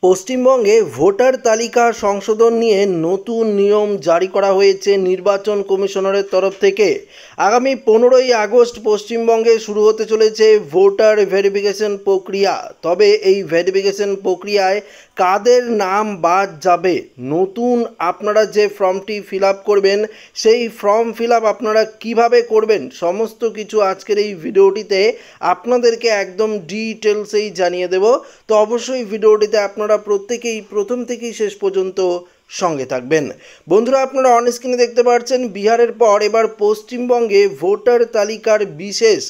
পশ্চিমবঙ্গে ভোটার তালিকা সংশোধন নিয়ে নতুন নিয়ম জারি করা হয়েছে নির্বাচন কমিশনারের তরফ থেকে। আগামী 15ই আগস্ট পশ্চিমবঙ্গে শুরু হতে চলেছে ভোটার ভেরিফিকেশন প্রক্রিয়া। তবে এই ভেরিফিকেশন প্রক্রিয়ায় কাদের নাম বাদ যাবে, নতুন আপনারা যে ফর্মটি ফিল আপ করবেন সেই ফর্ম ফিল আপ আপনারা কীভাবে করবেন, সমস্ত কিছু আজকের এই ভিডিওটিতে আপনাদেরকে একদম ডিটেলসেই জানিয়ে দেব। তো অবশ্যই ভিডিওটিতে আপনারা প্রত্যেকেই প্রথম থেকেই শেষ পর্যন্ত সঙ্গে থাকবেন। বন্ধুরা, আপনারা অন স্ক্রিনে দেখতে পাচ্ছেন বিহারের পর এবার পশ্চিমবঙ্গে ভোটার তালিকার বিশেষ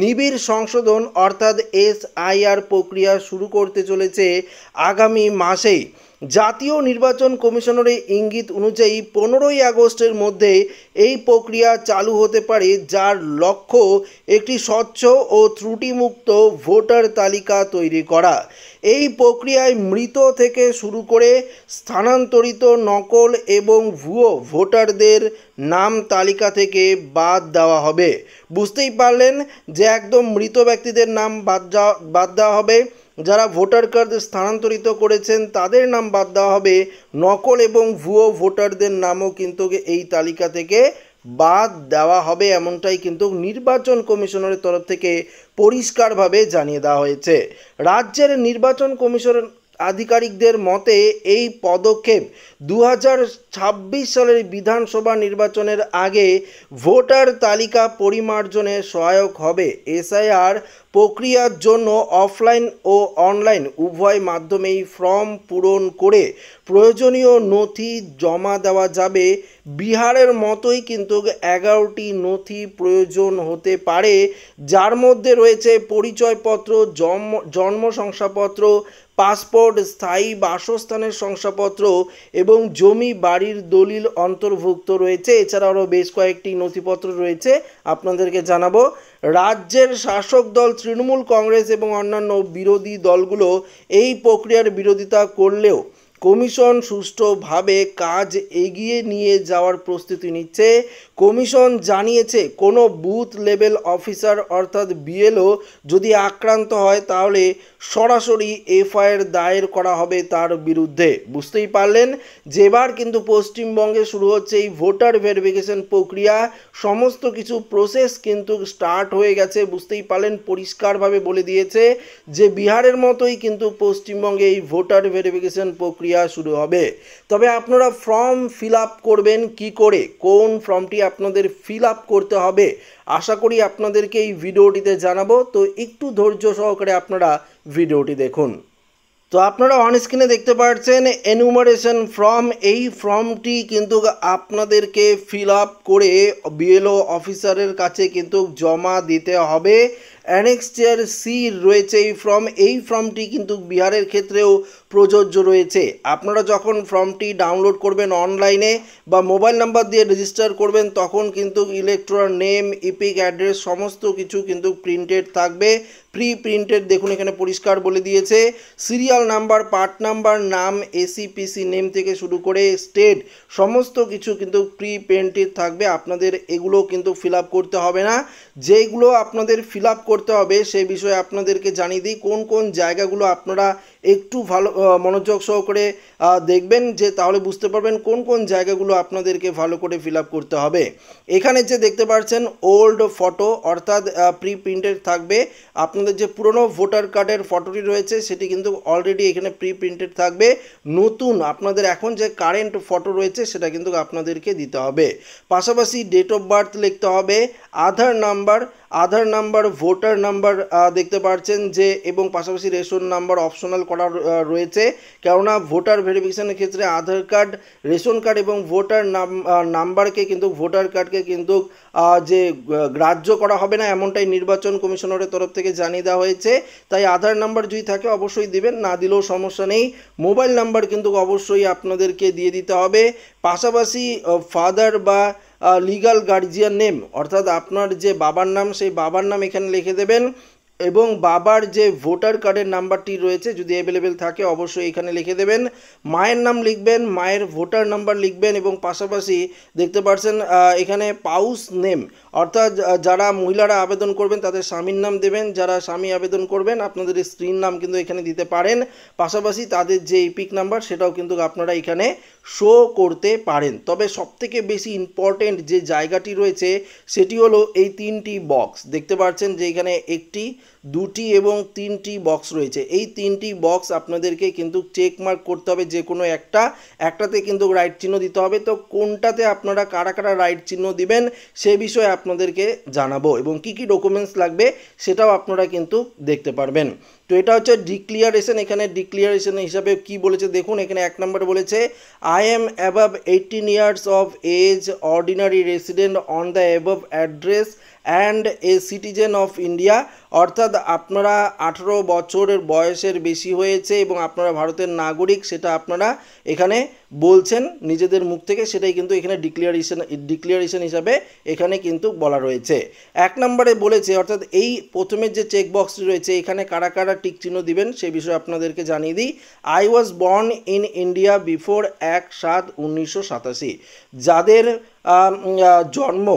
নিবিড় সংশোধন অর্থাৎ SIR প্রক্রিয়া শুরু করতে চলেছে আগামী মাসেই। জাতীয় নির্বাচন কমিশনারের ইঙ্গিত অনুযায়ী 15ই আগস্টের মধ্যে এই প্রক্রিয়া চালু হতে পারে, যার লক্ষ্য একটি স্বচ্ছ ও ত্রুটিমুক্ত ভোটার তালিকা তৈরি করা। এই প্রক্রিয়ায় মৃত থেকে শুরু করে স্থানান্তরিত, নকল এবং ভুয়ো ভোটারদের নাম তালিকা থেকে বাদ দেওয়া হবে। বুঝতেই পারলেন যে একদম মৃত ব্যক্তিদের নাম বাদ দেওয়া হবে, যারা ভোটার কার্ড স্থানান্তরিত করেছেন তাদের নাম বাদ দেওয়া হবে, নকল এবং ভুয়ো ভোটারদের নামও কিন্তু এই তালিকা থেকে বাদ দেওয়া হবে, এমনটাই কিন্তু নির্বাচন কমিশনারের তরফ থেকে পরিষ্কারভাবে জানিয়ে দেওয়া হয়েছে। রাজ্যের নির্বাচন কমিশন আধিকারিকদের মতে এই পদক্ষেপ 2026 সালের বিধানসভা নির্বাচনের আগে ভোটার তালিকা পরিমার্জনে সহায়ক হবে। SIR প্রক্রিয়ার জন্য অফলাইন ও অনলাইন উভয় মাধ্যমেই ফর্ম পূরণ করে প্রয়োজনীয় নথি জমা দেওয়া যাবে। বিহারের মতোই কিন্তু 11টি নথি প্রয়োজন হতে পারে, যার মধ্যে রয়েছে পরিচয়পত্র, জন্ম শংসাপত্র, পাসপোর্ট, স্থায়ী বাসস্থানের শংসাপত্র এবং জমি বাড়ির দলিল অন্তর্ভুক্ত রয়েছে। এছাড়াও আরও বেশ কয়েকটি নথিপত্র রয়েছে, আপনাদেরকে জানাবো। রাজ্যের শাসক দল তৃণমূল কংগ্রেস এবং অন্যান্য বিরোধী দলগুলো এই প্রক্রিয়ার বিরোধিতা করলেও কমিশন সুষ্ঠুভাবে কাজ এগিয়ে নিয়ে যাওয়ার প্রস্তুতি নিচ্ছে। কমিশন জানিয়েছে, কোনো বুথ লেভেল অফিসার অর্থাৎ BLO যদি আক্রান্ত হয় তাহলে সরাসরি FIR দায়ের করা হবে তার বিরুদ্ধে। বুঝতেই পারলেন যে এবার কিন্তু পশ্চিমবঙ্গে শুরু হচ্ছে এই ভোটার ভেরিফিকেশন প্রক্রিয়া। সমস্ত কিছু প্রসেস কিন্তু স্টার্ট হয়ে গেছে। বুঝতেই পারলেন, পরিষ্কারভাবে বলে দিয়েছে যে বিহারের মতোই কিন্তু পশ্চিমবঙ্গে এই ভোটার ভেরিফিকেশন প্রক্রিয়া শুরু হবে। তবে আপনারা ফর্ম ফিল আপ করবেন কি করে, কোন ফর্মটি আপনাদের ফিল আপ করতে হবে, আশা করি আপনাদেরকে এই ভিডিওটিতে জানাবো। তো একটু ধৈর্য সহকারে আপনারা ভিডিওটি দেখুন। তো আপনারা অন স্ক্রিনে দেখতে পাচ্ছেন এনুমারেশন ফর্ম। এই ফর্মটি কিন্তু আপনাদেরকে ফিল আপ করে BLO অফিসারের কাছে কিন্তু জমা দিতে হবে। অ্যানেক্সচার C রয়েছে এই ফর্মটি কিন্তু বিহারের ক্ষেত্রেও প্রযোজ্য রয়েছে। আপনারা যখন ফর্মটি ডাউনলোড করবেন অনলাইনে বা মোবাইল নাম্বার দিয়ে রেজিস্টার করবেন, তখন কিন্তু ইলেক্ট্রাল নেম, ইপিক অ্যাড্রেস সমস্ত কিছু কিন্তু প্রিন্টেড থাকবে, প্রি প্রিন্টেড। দেখুন এখানে পরিষ্কার বলে দিয়েছে সিরিয়াল নাম্বার, পার্ট নাম্বার, নাম, ACPC নেম থেকে শুরু করে স্টেট সমস্ত কিছু কিন্তু প্রি প্রিন্টেড থাকবে। আপনাদের এগুলো কিন্তু ফিল আপ করতে হবে না। যেগুলো আপনাদের ফিল আপ করতে হবে সেই বিষয়ে আপনাদেরকে জানিয়ে দিই কোন কোন জায়গাগুলো আপনারা একটু ভালো মনোযোগ সহকারে দেখবেন, যে তাহলে বুঝতে পারবেন কোন কোন জায়গাগুলো আপনাদেরকে ভালো করে ফিল আপ করতে হবে। এখানে যে দেখতে পাচ্ছেন ওল্ড ফটো অর্থাৎ প্রি প্রিন্টেড থাকবে। আপনাদের যে পুরনো ভোটার কার্ডের ফটোটি রয়েছে সেটি কিন্তু অলরেডি এখানে প্রি প্রিন্টেড থাকবে। নতুন আপনাদের এখন যে কারেন্ট ফটো রয়েছে সেটা কিন্তু আপনাদেরকে দিতে হবে। পাশাপাশি ডেট অফ বার্থ লিখতে হবে, আধার নাম্বার, ভোটার নাম্বার দেখতে পাচ্ছেন যে, এবং পাশাপাশি রেশন নাম্বার অপশনাল করা রয়েছে, কেননা ভোটার ভেরিফিকেশনের ক্ষেত্রে আধার কার্ড, রেশন কার্ড এবং ভোটার নাম্বারকে কিন্তু ভোটার কার্ডকে কিন্তু যে গ্রাহ্য করা হবে না, এমনটাই নির্বাচন কমিশনারের তরফ থেকে জানিয়ে দেওয়া হয়েছে। তাই আধার নাম্বার যদি থাকে অবশ্যই দিবেন, না দিলেও সমস্যা নেই। মোবাইল নাম্বার কিন্তু অবশ্যই আপনাদেরকে দিয়ে দিতে হবে। পাশাপাশি ফাদার বা লিগাল গার্জিয়ান নেম অর্থাৎ আপনার যে বাবার নাম সেই বাবার নাম এখানে লিখে দেবেন। এবং বাবার যে ভোটার কার্ডের নাম্বারটি রয়েছে যদি অ্যাভেলেবেল থাকে অবশ্যই এখানে লিখে দেবেন। মায়ের নাম লিখবেন, মায়ের ভোটার নাম্বার লিখবেন এবং পাশাপাশি দেখতে পাচ্ছেন এখানে পাউস নেম, অর্থাৎ যারা মহিলারা আবেদন করবেন তাদের স্বামীর নাম দেবেন, যারা স্বামী আবেদন করবেন আপনাদের স্ত্রীর নাম কিন্তু এখানে দিতে পারেন। পাশাপাশি তাদের যে ইপিক নাম্বার সেটাও কিন্তু আপনারা এখানে শো করতে পারেন। তবে সবথেকে বেশি ইম্পর্টেন্ট যে জায়গাটি রয়েছে সেটি হলো এই 3টি বক্স। দেখতে পাচ্ছেন যে এখানে 1টি, 2টি এবং 3টি বক্স রয়েছে। এই 3টি বক্স আপনাদেরকে কিন্তু চেক মার্ক করতে হবে, যে কোনো একটাতে কিন্তু রাইট চিহ্ন দিতে হবে। তো কোনটাতে আপনারা কারা কারা রাইট চিহ্ন দিবেন সে বিষয়ে আপনাদেরকে জানাবো এবং কি কি ডকুমেন্টস লাগবে সেটাও আপনারা কিন্তু দেখতে পারবেন। তো এটা হচ্ছে ডিক্লিয়ারেশন। এখানে ডিক্লিয়ারেশন হিসাবে কি বলেছে দেখুন, এখানে 1 নম্বরে বলেছে I am above 18 years of age, ordinary resident on the above address and a citizen of India. অর্থাৎ আপনারা 18 বছরের বয়সের বেশি হয়েছে এবং আপনারা ভারতের নাগরিক, সেটা আপনারা এখানে বলছেন নিজেদের মুখ থেকে, সেটাই কিন্তু এখানে ডিক্লিয়ারেশন হিসাবে এখানে কিন্তু বলা রয়েছে। 1 নম্বরে বলেছে, অর্থাৎ এই প্রথমের যে চেক বক্সটি রয়েছে এখানে কারা কারা টিক চিহ্ন দিবেন সেই বিষয়ে আপনাদেরকে জানিয়ে দিই। I was born in India before 1/7/1987। যাদের জন্ম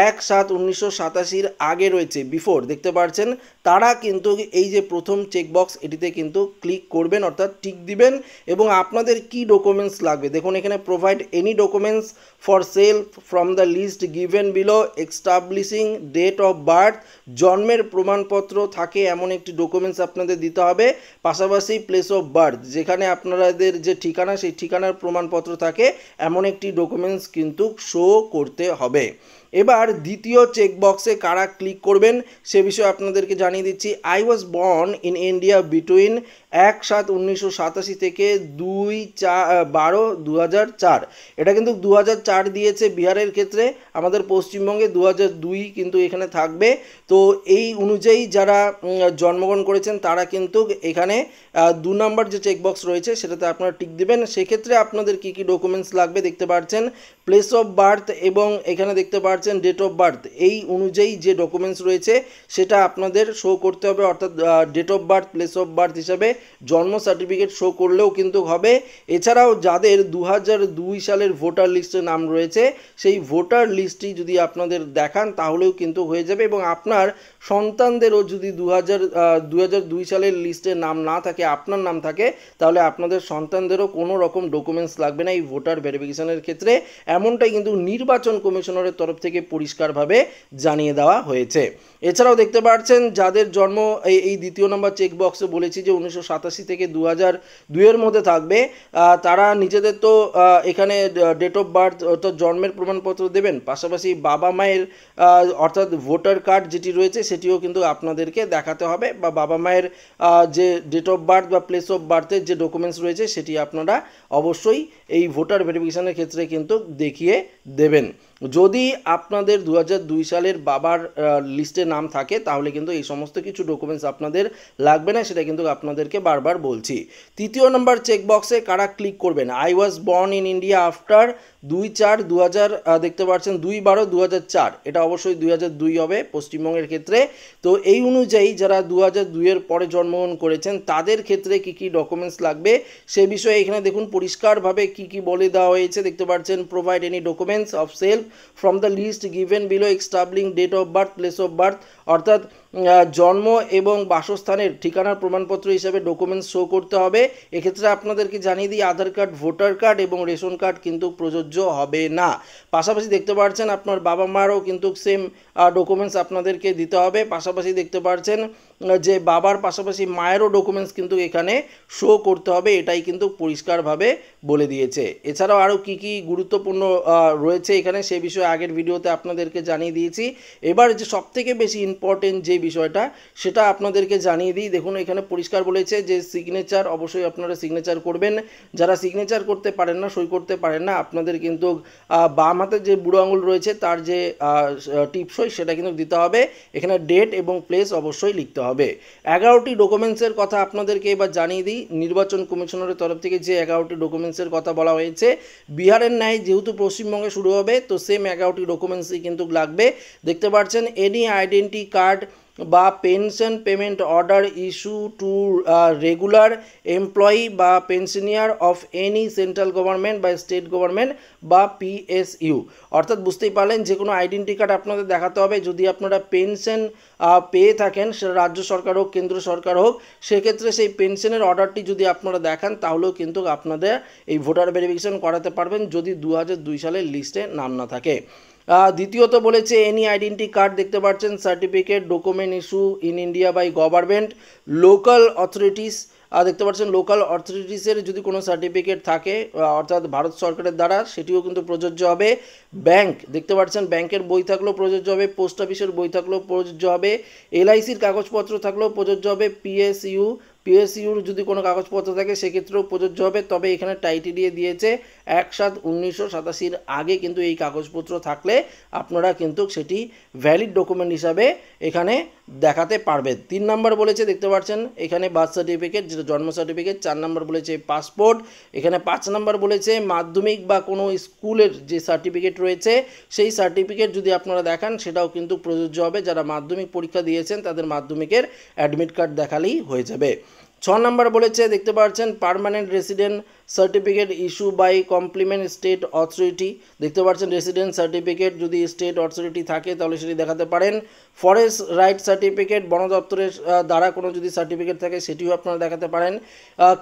1/7/1987 আগে রয়েছে, বিফোর দেখতে পাচ্ছেন, তারা কিন্তু এই যে প্রথম চেকবক্স এটিতে কিন্তু ক্লিক করবেন, অর্থাৎ টিক দিবেন। এবং আপনাদের কি ডকুমেন্টস লাগবে দেখুন, এখানে provide any documents for self from the list given below establishing date of birth. জন্মের প্রমাণপত্র থাকে এমন একটি ডকুমেন্টস আপনাদের দিতে হবে। পাশাপাশি প্লেস অফ বার্থ, যেখানে আপনাদের যে ঠিকানা সেই ঠিকানার প্রমাণপত্র থাকে এমন একটি ডকুমেন্টস কিন্তু শো করতে হবে। এবার দ্বিতীয় চেকবক্সে কারা ক্লিক করবেন সে বিষয়ে আপনাদেরকে জানিয়ে দিচ্ছি। I was born in India between 1/7/1987 থেকে 2/12/2004। এটা কিন্তু 2004 দিয়েছে বিহারের ক্ষেত্রে, আমাদের পশ্চিমবঙ্গে 2002 কিন্তু এখানে থাকবে। তো এই অনুযায়ী যারা জন্মগ্রহণ করেছেন তারা কিন্তু এখানে 2 নম্বর যে চেকবক্স রয়েছে সেটাতে আপনারা টিক দেবেন। সেক্ষেত্রে আপনাদের কি কি ডকুমেন্টস লাগবে দেখতে পাচ্ছেন, প্লেস অফ বার্থ এবং এখানে দেখতে পাচ্ছেন ডেট অফ বার্থ। এই অনুযায়ী যে ডকুমেন্টস রয়েছে সেটা আপনাদের শো করতে হবে, অর্থাৎ date of birth, place of birth হিসাবে জন্ম সার্টিফিকেট শো করলেও কিন্তু হবে। এছাড়াও যাদের 2002 সালের ভোটার লিস্টে নাম রয়েছে সেই ভোটার লিস্টটি যদি আপনাদের দেখান তাহলেও কিন্তু হয়ে যাবে। এবং আপনার সন্তানদেরও যদি 2002 সালের লিস্টে নাম না থাকে, আপনার নাম থাকে, তাহলে আপনাদের সন্তানদেরও কোনো রকম ডকুমেন্টস লাগবে না এই ভোটার ভেরিফিকেশনের ক্ষেত্রে। এমনটাই কিন্তু নির্বাচন কমিশনারের তরফ থেকে পরিষ্কারভাবে জানিয়ে দেওয়া হয়েছে। এছাড়াও দেখতে পাচ্ছেন যাদের জন্ম এই দ্বিতীয় নম্বর চেকবক্সে বলেছি যে 1987 থেকে 2002 এর মধ্যে থাকবে, তারা নিজেদের তো এখানে ডেট অফ বার্থ অর্থাৎ জন্মের প্রমাণপত্র দেবেন, পাশাপাশি বাবা মায়ের অর্থাৎ ভোটার কার্ড যেটি রয়েছে সেটিও কিন্তু আপনাদেরকে দেখাতে হবে, বা বাবা মায়ের যে ডেট অফ বার্থ বা প্লেস অফ বার্থের যে ডকুমেন্টস রয়েছে সেটি আপনারা অবশ্যই এই ভোটার ভেরিফিকেশনের ক্ষেত্রে কিন্তু দেখিয়ে দেবেন। যদি আপনাদের 2002 সালের বাবার লিস্টে নাম থাকে তাহলে কিন্তু এই সমস্ত কিছু ডকুমেন্টস আপনাদের লাগবে না, সেটা কিন্তু আপনাদেরকে বারবার বলছি। তৃতীয় নম্বর চেকবক্সে কারা ক্লিক করবেন, I was born in India after 2/4/2000, দেখতে পাচ্ছেন 2/12/2004, এটা অবশ্যই 2002 হবে পশ্চিমবঙ্গের ক্ষেত্রে। তো এই অনুযায়ী যারা 2002 এর পরে জন্মগ্রহণ করেছেন তাদের ক্ষেত্রে কি কি ডকুমেন্টস লাগবে সে বিষয়ে এখানে দেখুন পরিষ্কারভাবে কি কি বলে দেওয়া হয়েছে। দেখতে পাচ্ছেন provide any documents of self from the list given below establishing date of birth, place of birth, অর্থাৎ জন্ম এবং বাসস্থানের ঠিকানার প্রমাণপত্র হিসাবে ডকুমেন্টস শো করতে হবে। এক্ষেত্রে আপনাদেরকে জানিয়ে দিই আধার কার্ড, ভোটার কার্ড এবং রেশন কার্ড কিন্তু প্রযোজ্য হবে না। পাশাপাশি দেখতে পাচ্ছেন আপনার বাবা মারও কিন্তু সেম ডকুমেন্টস আপনাদেরকে দিতে হবে। পাশাপাশি দেখতে পাচ্ছেন যে বাবার পাশাপাশি মায়েরও ডকুমেন্টস কিন্তু এখানে শো করতে হবে, এটাই কিন্তু পরিষ্কারভাবে বলে দিয়েছে। এছাড়াও আরও কি কি গুরুত্বপূর্ণ রয়েছে এখানে সে বিষয়ে আগের ভিডিওতে আপনাদেরকে জানিয়ে দিয়েছি। এবার যে সবথেকে বেশি ইম্পর্টেন্ট যে বিষয়টা সেটা আপনাদেরকে জানিয়ে দিই। দেখুন এখানে পরিষ্কার বলেছে যে সিগনেচার অবশ্যই আপনারা সিগনেচার করবেন। যারা সিগনেচার করতে পারেন না, সই করতে পারেন না, আপনাদের কিন্তু বাম হাতের যে বুড়ো আঙুল রয়েছে তার যে টিপসই সেটা কিন্তু দিতে হবে। এখানে ডেট এবং প্লেস অবশ্যই লিখতে হবে। 11টি ডকুমেন্টসের কথা আপনাদেরকে এবার জানিয়ে দিই। নির্বাচন কমিশনারের তরফ থেকে যে 11টি ডকুমেন্টসের কথা বলা হয়েছে, বিহারের ন্যায় যেহেতু পশ্চিমবঙ্গে শুরু হবে তো সেম 11টি ডকুমেন্টসই কিন্তু লাগবে। দেখতে পাচ্ছেন এনি আইডেন্টি কার্ড বা pension payment order issue to regular employee বা pensioner of any central government বা স্টেট গভর্নমেন্ট বা পিএসইউ। অর্থাৎ বুঝতেই পারলেন, যে কোনো আইডেন্টি কার্ড আপনাদের দেখাতে হবে। যদি আপনারা পেনশন পেয়ে থাকেন, সেটা রাজ্য সরকার হোক কেন্দ্র সরকার হোক, সেক্ষেত্রে সেই পেনশনের অর্ডারটি যদি আপনারা দেখান তাহলেও কিন্তু আপনাদের এই ভোটার ভেরিফিকেশন করাতে পারবেন, যদি 2002 সালের লিস্টে নাম না থাকে। দ্বিতীয়ত বলেছে এনি আইডেন্টি কার্ড, দেখতে পাচ্ছেন certificate document issue in India by government local authorities, দেখতে পাচ্ছেন লোকাল অথরিটিসের যদি কোনো সার্টিফিকেট থাকে অর্থাৎ ভারত সরকারের দ্বারা, সেটিও কিন্তু প্রযোজ্য হবে। ব্যাংক, দেখতে পাচ্ছেন ব্যাংকের বই থাকলেও প্রযোজ্য হবে, পোস্ট অফিসের বই থাকলেও প্রযোজ্য হবে, এলআইসির কাগজপত্র থাকলেও প্রযোজ্য হবে, পিএসইউর যদি কোনো কাগজপত্র থাকে সেক্ষেত্রেও প্রযোজ্য হবে। তবে এখানে টাইটেরিয়া দিয়েছে 1/7/1987 আগে কিন্তু এই কাগজপত্র থাকলে আপনারা কিন্তু সেটি ভ্যালিড ডকুমেন্ট হিসাবে এখানে দেখাতে পারবেন। 3 নম্বর বলেছে, দেখতে পাচ্ছেন এখানে বার্থ সার্টিফিকেট, যেটা জন্ম সার্টিফিকেট। 4 নম্বর বলেছে পাসপোর্ট। এখানে 5 নম্বর বলেছে মাধ্যমিক বা কোনো স্কুলের যে সার্টিফিকেট রয়েছে সেই সার্টিফিকেট যদি আপনারা দেখান সেটাও কিন্তু প্রযোজ্য হবে। যারা মাধ্যমিক পরীক্ষা দিয়েছেন তাদের মাধ্যমিকের অ্যাডমিট কার্ড দেখালেই হয়ে যাবে। 6 নম্বর বলেছে, দেখতে পাচ্ছেন permanent resident certificate issue by complement state authority, দেখতে পাচ্ছেন রেসিডেন্ট সার্টিফিকেট যদি স্টেট অথরিটি থাকে তাহলে সেটি দেখাতে পারেন। ফরেস্ট রাইট সার্টিফিকেট, বন দপ্তরের দ্বারা কোনো যদি সার্টিফিকেট থাকে সেটিও আপনারা দেখাতে পারেন।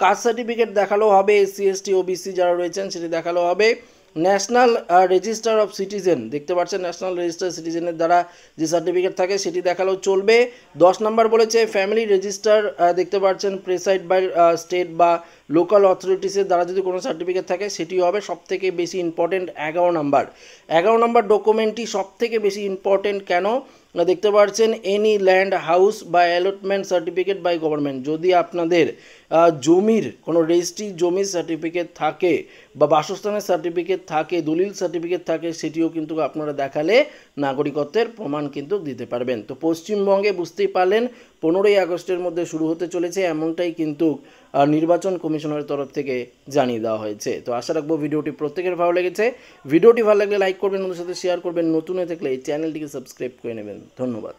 কাস্ট সার্টিফিকেট দেখালেও হবে, এসসি এসটি ওবিসি যারা রয়েছেন সেটি দেখালেও হবে। ন্যাশনাল রেজিস্টার অফ সিটিজেন, দেখতে পাচ্ছেন ন্যাশনাল রেজিস্টার সিটিজেনের দ্বারা যে সার্টিফিকেট থাকে সেটি দেখালেও চলবে। 10 নম্বর বলেছে ফ্যামিলি রেজিস্টার, দেখতে পাচ্ছেন প্রেসাইড বাই স্টেট বা লোকাল অথরিটিসের দ্বারা যদি কোনো সার্টিফিকেট থাকে সেটিও হবে। সবথেকে বেশি ইম্পর্টেন্ট 11 নম্বর ডকুমেন্টটি সবথেকে বেশি ইম্পর্টেন্ট কেন, দেখতে পাচ্ছেন এনি ল্যান্ড হাউস বা অ্যালটমেন্ট সার্টিফিকেট বাই গভর্নমেন্ট, যদি আপনাদের জমির কোনো রেজিস্ট্রি জমির সার্টিফিকেট থাকে বা বাসস্থানের সার্টিফিকেট থাকে, দলিল সার্টিফিকেট থাকে, সেটিও কিন্তু আপনারা দেখালে নাগরিকত্বের প্রমাণ কিন্তু দিতে পারবেন। তো পশ্চিমবঙ্গে বুঝতেই পারলেন 15ই আগস্টের মধ্যে শুরু হতে চলেছে, এমনটাই কিন্তু নির্বাচন কমিশনের তরফ থেকে জানিয়ে দেওয়া হয়েছে। তো আশা রাখবো ভিডিওটি প্রত্যেকের ভালো লেগেছে। ভিডিওটি ভালো লাগলে লাইক করবেন, ওদের সাথে শেয়ার করবেন, নতুন হয়ে থাকলে এই চ্যানেলটিকে সাবস্ক্রাইব করে নেবেন। ধন্যবাদ।